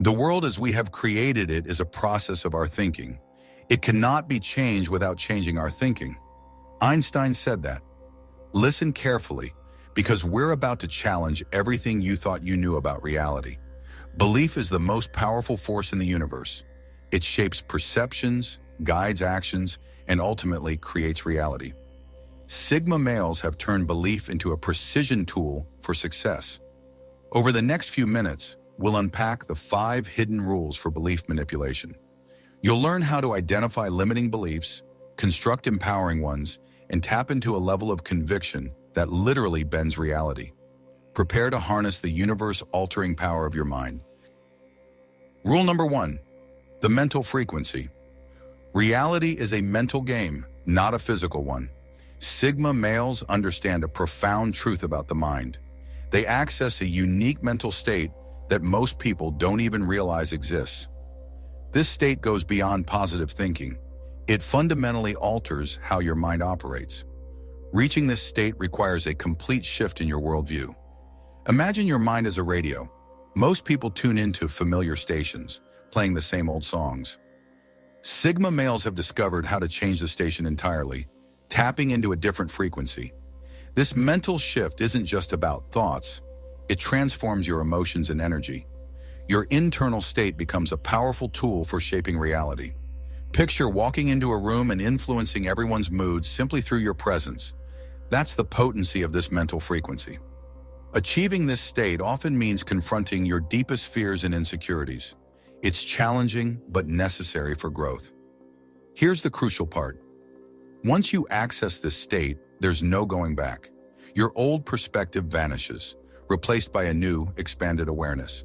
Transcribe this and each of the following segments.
The world as we have created it is a process of our thinking. It cannot be changed without changing our thinking. Einstein said that. Listen carefully, because we're about to challenge everything you thought you knew about reality. Belief is the most powerful force in the universe. It shapes perceptions, guides actions, and ultimately creates reality. Sigma males have turned belief into a precision tool for success. Over the next few minutes, we'll unpack the 5 hidden rules for belief manipulation. You'll learn how to identify limiting beliefs, construct empowering ones, and tap into a level of conviction that literally bends reality. Prepare to harness the universe-altering power of your mind. Rule number 1, the mental frequency. Reality is a mental game, not a physical one. Sigma males understand a profound truth about the mind. They access a unique mental state that most people don't even realize exists. This state goes beyond positive thinking. It fundamentally alters how your mind operates. Reaching this state requires a complete shift in your worldview. Imagine your mind as a radio. Most people tune into familiar stations, playing the same old songs. Sigma males have discovered how to change the station entirely, tapping into a different frequency. This mental shift isn't just about thoughts. It transforms your emotions and energy. Your internal state becomes a powerful tool for shaping reality. Picture walking into a room and influencing everyone's mood simply through your presence. That's the potency of this mental frequency. Achieving this state often means confronting your deepest fears and insecurities. It's challenging but necessary for growth. Here's the crucial part. Once you access this state, there's no going back. Your old perspective vanishes, replaced by a new, expanded awareness.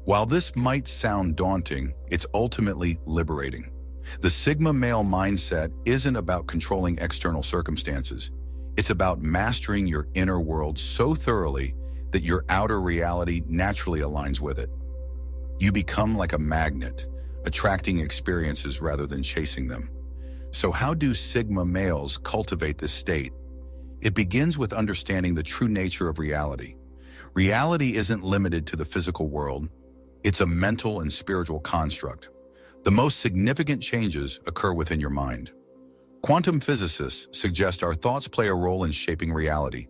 While this might sound daunting, it's ultimately liberating. The Sigma male mindset isn't about controlling external circumstances. It's about mastering your inner world so thoroughly that your outer reality naturally aligns with it. You become like a magnet, attracting experiences rather than chasing them. So how do Sigma males cultivate this state? It begins with understanding the true nature of reality. Reality isn't limited to the physical world. It's a mental and spiritual construct. The most significant changes occur within your mind. Quantum physicists suggest our thoughts play a role in shaping reality.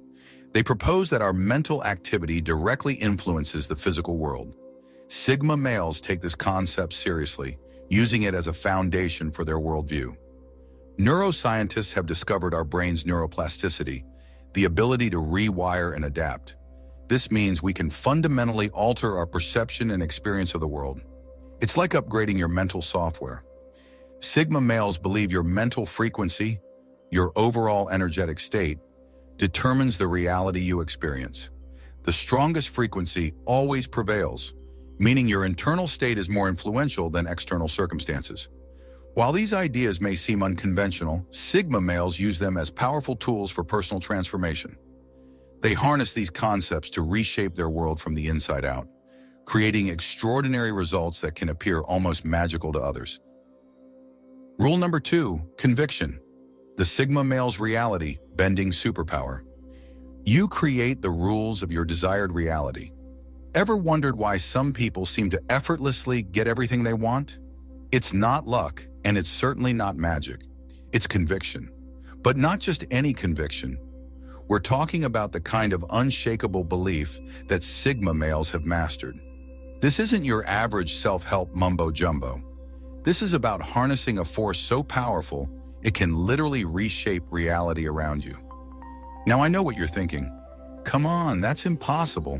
They propose that our mental activity directly influences the physical world. Sigma males take this concept seriously, using it as a foundation for their worldview. Neuroscientists have discovered our brain's neuroplasticity, the ability to rewire and adapt. This means we can fundamentally alter our perception and experience of the world. It's like upgrading your mental software. Sigma males believe your mental frequency, your overall energetic state, determines the reality you experience. The strongest frequency always prevails, meaning your internal state is more influential than external circumstances. While these ideas may seem unconventional, Sigma males use them as powerful tools for personal transformation. They harness these concepts to reshape their world from the inside out, creating extraordinary results that can appear almost magical to others. Rule number 2, conviction. The Sigma male's reality bending superpower. You create the rules of your desired reality. Ever wondered why some people seem to effortlessly get everything they want? It's not luck, and it's certainly not magic. It's conviction. But not just any conviction. We're talking about the kind of unshakable belief that Sigma males have mastered. This isn't your average self-help mumbo-jumbo. This is about harnessing a force so powerful, it can literally reshape reality around you. Now I know what you're thinking. Come on, that's impossible.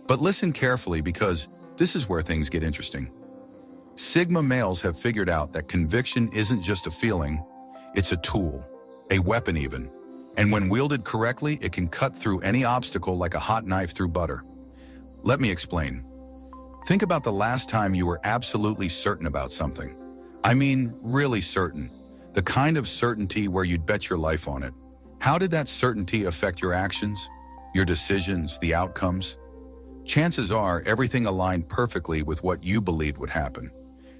But listen carefully, because this is where things get interesting. Sigma males have figured out that conviction isn't just a feeling, it's a tool, a weapon even. And when wielded correctly, it can cut through any obstacle like a hot knife through butter. Let me explain. Think about the last time you were absolutely certain about something. I mean, really certain. The kind of certainty where you'd bet your life on it. How did that certainty affect your actions, your decisions, the outcomes? Chances are everything aligned perfectly with what you believed would happen.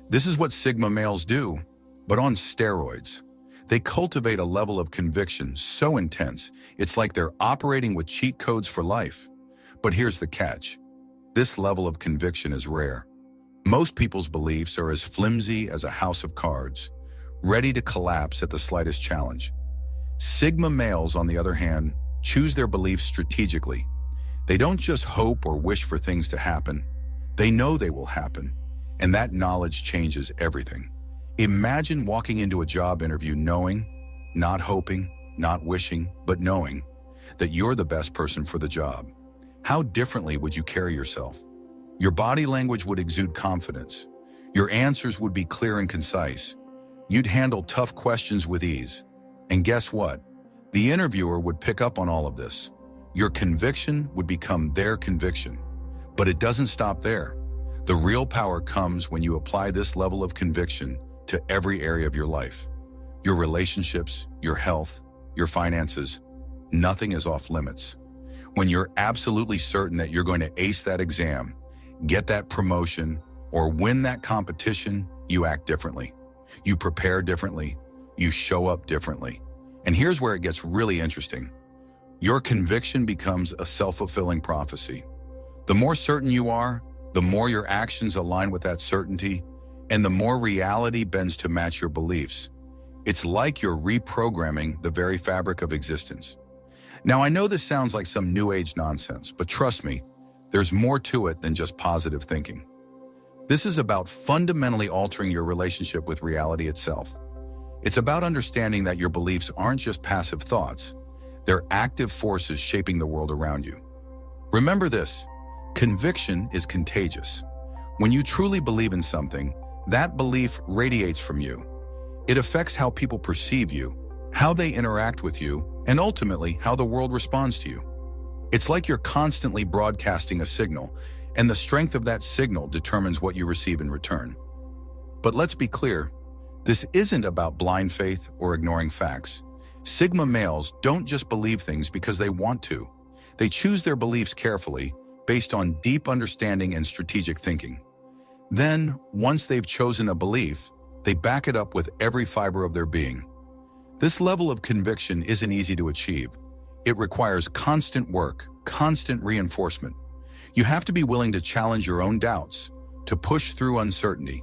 This is what Sigma males do, but on steroids. They cultivate a level of conviction so intense, it's like they're operating with cheat codes for life. But here's the catch. This level of conviction is rare. Most people's beliefs are as flimsy as a house of cards, ready to collapse at the slightest challenge. Sigma males, on the other hand, choose their beliefs strategically. They don't just hope or wish for things to happen. They know they will happen, and that knowledge changes everything. Imagine walking into a job interview knowing, not hoping, not wishing, but knowing that you're the best person for the job. How differently would you carry yourself? Your body language would exude confidence. Your answers would be clear and concise. You'd handle tough questions with ease. And guess what? The interviewer would pick up on all of this. Your conviction would become their conviction. But it doesn't stop there. The real power comes when you apply this level of conviction to every area of your life. Your relationships, your health, your finances, nothing is off limits. When you're absolutely certain that you're going to ace that exam, get that promotion, or win that competition, you act differently. You prepare differently. You show up differently. And here's where it gets really interesting. Your conviction becomes a self-fulfilling prophecy. The more certain you are, the more your actions align with that certainty, and the more reality bends to match your beliefs. It's like you're reprogramming the very fabric of existence. Now, I know this sounds like some new age nonsense, but trust me, there's more to it than just positive thinking. This is about fundamentally altering your relationship with reality itself. It's about understanding that your beliefs aren't just passive thoughts. They're active forces shaping the world around you. Remember this, conviction is contagious. When you truly believe in something, that belief radiates from you. It affects how people perceive you, how they interact with you, and ultimately how the world responds to you. It's like you're constantly broadcasting a signal, and the strength of that signal determines what you receive in return. But let's be clear, this isn't about blind faith or ignoring facts. Sigma males don't just believe things because they want to. They choose their beliefs carefully, based on deep understanding and strategic thinking. Then, once they've chosen a belief, they back it up with every fiber of their being. This level of conviction isn't easy to achieve. It requires constant work, constant reinforcement. You have to be willing to challenge your own doubts, to push through uncertainty,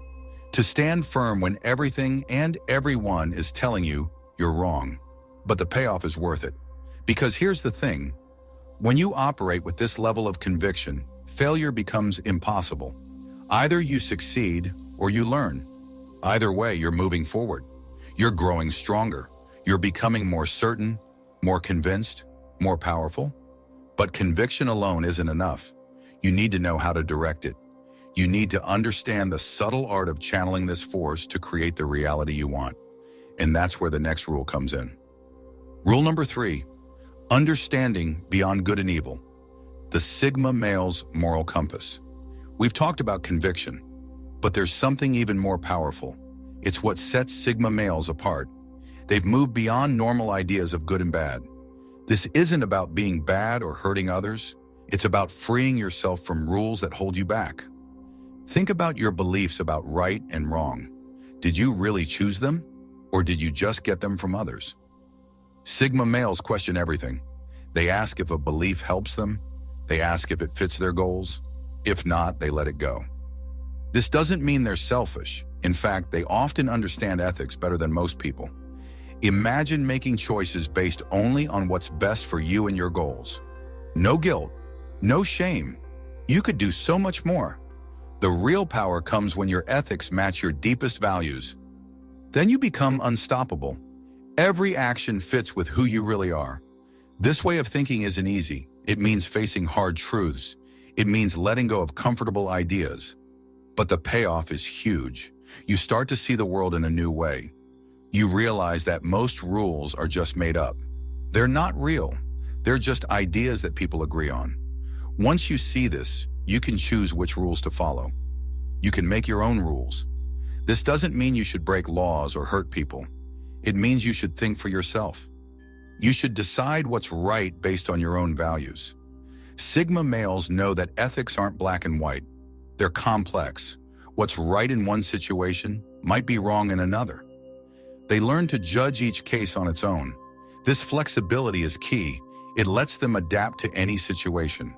to stand firm when everything and everyone is telling you you're wrong. But the payoff is worth it. Because here's the thing, when you operate with this level of conviction, failure becomes impossible. Either you succeed or you learn. Either way, you're moving forward. You're growing stronger. You're becoming more certain, more convinced, more powerful. But conviction alone isn't enough. You need to know how to direct it. You need to understand the subtle art of channeling this force to create the reality you want. And that's where the next rule comes in. Rule number 3, understanding beyond good and evil. The Sigma male's moral compass. We've talked about conviction, but there's something even more powerful. It's what sets Sigma males apart. They've moved beyond normal ideas of good and bad. This isn't about being bad or hurting others. It's about freeing yourself from rules that hold you back. Think about your beliefs about right and wrong. Did you really choose them, or did you just get them from others? Sigma males question everything. They ask if a belief helps them. They ask if it fits their goals. If not, they let it go. This doesn't mean they're selfish. In fact, they often understand ethics better than most people. Imagine making choices based only on what's best for you and your goals. No guilt, no shame. You could do so much more. The real power comes when your ethics match your deepest values. Then you become unstoppable. Every action fits with who you really are. This way of thinking isn't easy. It means facing hard truths. It means letting go of comfortable ideas. But the payoff is huge. You start to see the world in a new way. You realize that most rules are just made up. They're not real. They're just ideas that people agree on. Once you see this, you can choose which rules to follow. You can make your own rules. This doesn't mean you should break laws or hurt people. It means you should think for yourself. You should decide what's right based on your own values. Sigma males know that ethics aren't black and white. They're complex. What's right in one situation might be wrong in another. They learn to judge each case on its own. This flexibility is key. It lets them adapt to any situation.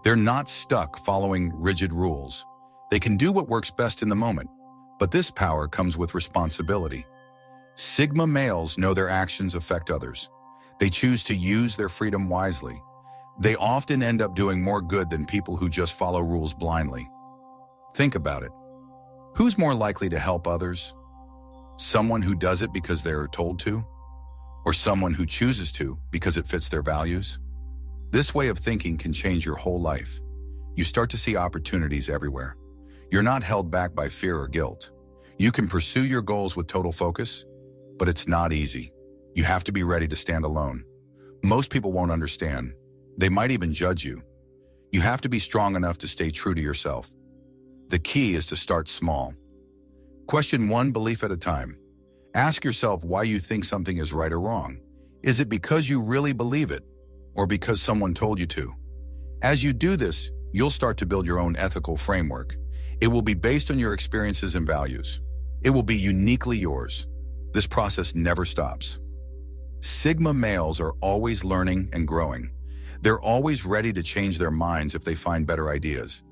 They're not stuck following rigid rules. They can do what works best in the moment, but this power comes with responsibility. Sigma males know their actions affect others. They choose to use their freedom wisely. They often end up doing more good than people who just follow rules blindly. Think about it. Who's more likely to help others? Someone who does it because they're told to? Or someone who chooses to because it fits their values? This way of thinking can change your whole life. You start to see opportunities everywhere. You're not held back by fear or guilt. You can pursue your goals with total focus, but it's not easy. You have to be ready to stand alone. Most people won't understand. They might even judge you. You have to be strong enough to stay true to yourself. The key is to start small. Question one belief at a time. Ask yourself why you think something is right or wrong. Is it because you really believe it, or because someone told you to? As you do this, you'll start to build your own ethical framework. It will be based on your experiences and values. It will be uniquely yours. This process never stops. Sigma males are always learning and growing. They're always ready to change their minds if they find better ideas.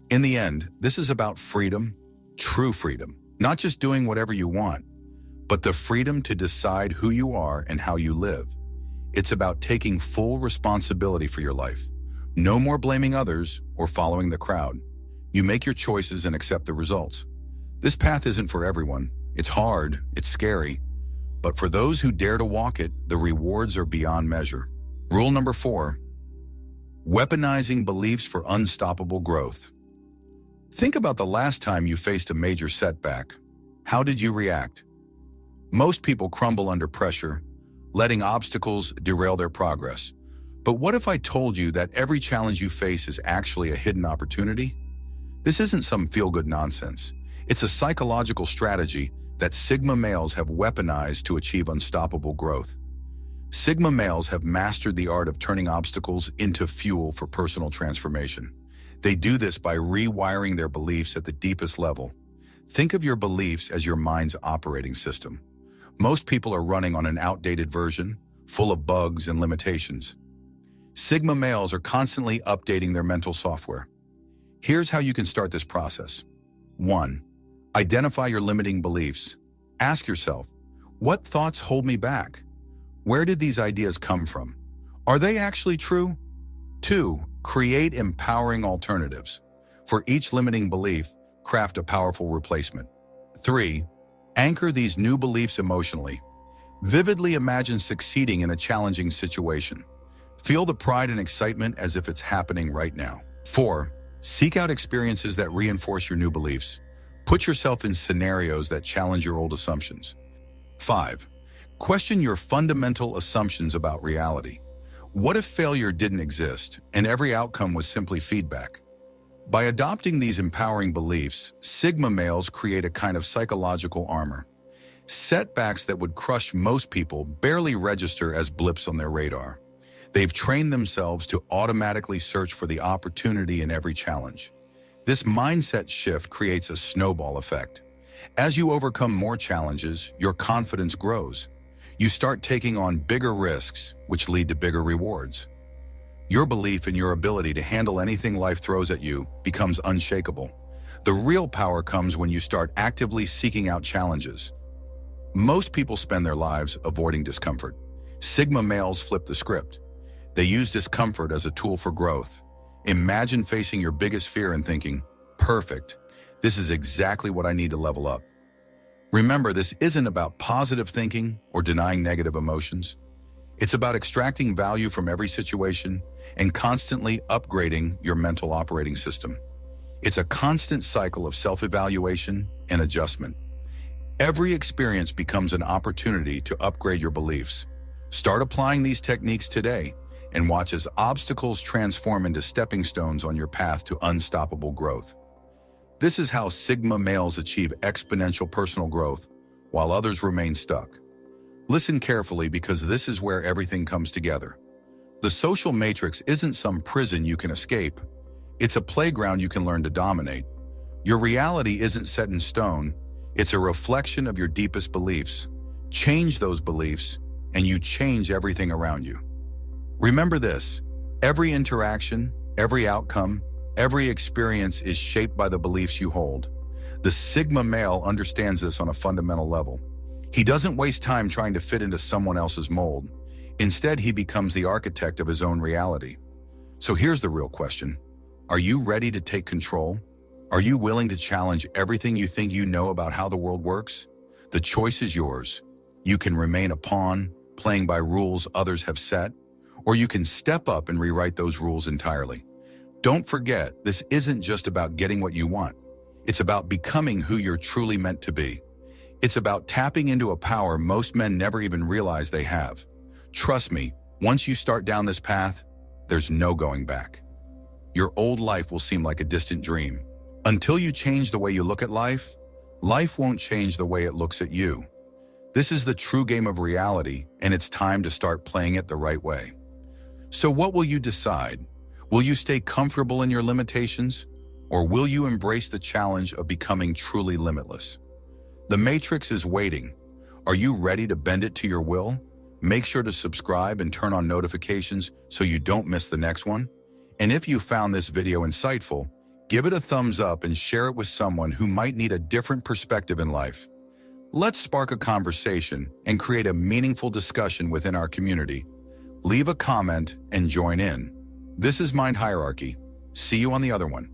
In the end, this is about freedom, true freedom, not just doing whatever you want, but the freedom to decide who you are and how you live. It's about taking full responsibility for your life. No more blaming others or following the crowd. You make your choices and accept the results. This path isn't for everyone. It's hard, it's scary, but for those who dare to walk it, the rewards are beyond measure. Rule number 4, weaponizing beliefs for unstoppable growth. Think about the last time you faced a major setback. How did you react? Most people crumble under pressure, letting obstacles derail their progress. But what if I told you that every challenge you face is actually a hidden opportunity? This isn't some feel-good nonsense. It's a psychological strategy that Sigma males have weaponized to achieve unstoppable growth. Sigma males have mastered the art of turning obstacles into fuel for personal transformation. They do this by rewiring their beliefs at the deepest level. Think of your beliefs as your mind's operating system. Most people are running on an outdated version, full of bugs and limitations. Sigma males are constantly updating their mental software. Here's how you can start this process. 1. Identify your limiting beliefs. Ask yourself, what thoughts hold me back? Where did these ideas come from? Are they actually true? 2. Create empowering alternatives. For each limiting belief, craft a powerful replacement. 3. Anchor these new beliefs emotionally. Vividly imagine succeeding in a challenging situation. Feel the pride and excitement as if it's happening right now. 4. Seek out experiences that reinforce your new beliefs. Put yourself in scenarios that challenge your old assumptions. 5. Question your fundamental assumptions about reality. What if failure didn't exist and every outcome was simply feedback? By adopting these empowering beliefs, Sigma males create a kind of psychological armor. Setbacks that would crush most people barely register as blips on their radar. They've trained themselves to automatically search for the opportunity in every challenge. This mindset shift creates a snowball effect. As you overcome more challenges, your confidence grows. You start taking on bigger risks, which lead to bigger rewards. Your belief in your ability to handle anything life throws at you becomes unshakable. The real power comes when you start actively seeking out challenges. Most people spend their lives avoiding discomfort. Sigma males flip the script. They use discomfort as a tool for growth. Imagine facing your biggest fear and thinking, perfect, this is exactly what I need to level up. Remember, this isn't about positive thinking or denying negative emotions. It's about extracting value from every situation and constantly upgrading your mental operating system. It's a constant cycle of self-evaluation and adjustment. Every experience becomes an opportunity to upgrade your beliefs. Start applying these techniques today and watch as obstacles transform into stepping stones on your path to unstoppable growth. This is how Sigma males achieve exponential personal growth while others remain stuck. Listen carefully because this is where everything comes together. The social matrix isn't some prison you can escape. It's a playground you can learn to dominate. Your reality isn't set in stone. It's a reflection of your deepest beliefs. Change those beliefs, and you change everything around you. Remember this, every interaction, every outcome, Every experience is shaped by the beliefs you hold. The Sigma male understands this on a fundamental level. He doesn't waste time trying to fit into someone else's mold. Instead, he becomes the architect of his own reality. So here's the real question. Are you ready to take control? Are you willing to challenge everything you think you know about how the world works? The choice is yours. You can remain a pawn, playing by rules others have set, or you can step up and rewrite those rules entirely. Don't forget, this isn't just about getting what you want. It's about becoming who you're truly meant to be. It's about tapping into a power most men never even realize they have. Trust me, once you start down this path, there's no going back. Your old life will seem like a distant dream. Until you change the way you look at life, life won't change the way it looks at you. This is the true game of reality, and it's time to start playing it the right way. So what will you decide? Will you stay comfortable in your limitations, or will you embrace the challenge of becoming truly limitless? The Matrix is waiting. Are you ready to bend it to your will? Make sure to subscribe and turn on notifications so you don't miss the next one. And if you found this video insightful, give it a thumbs up and share it with someone who might need a different perspective in life. Let's spark a conversation and create a meaningful discussion within our community. Leave a comment and join in. This is Mind Hierarchy. See you on the other one.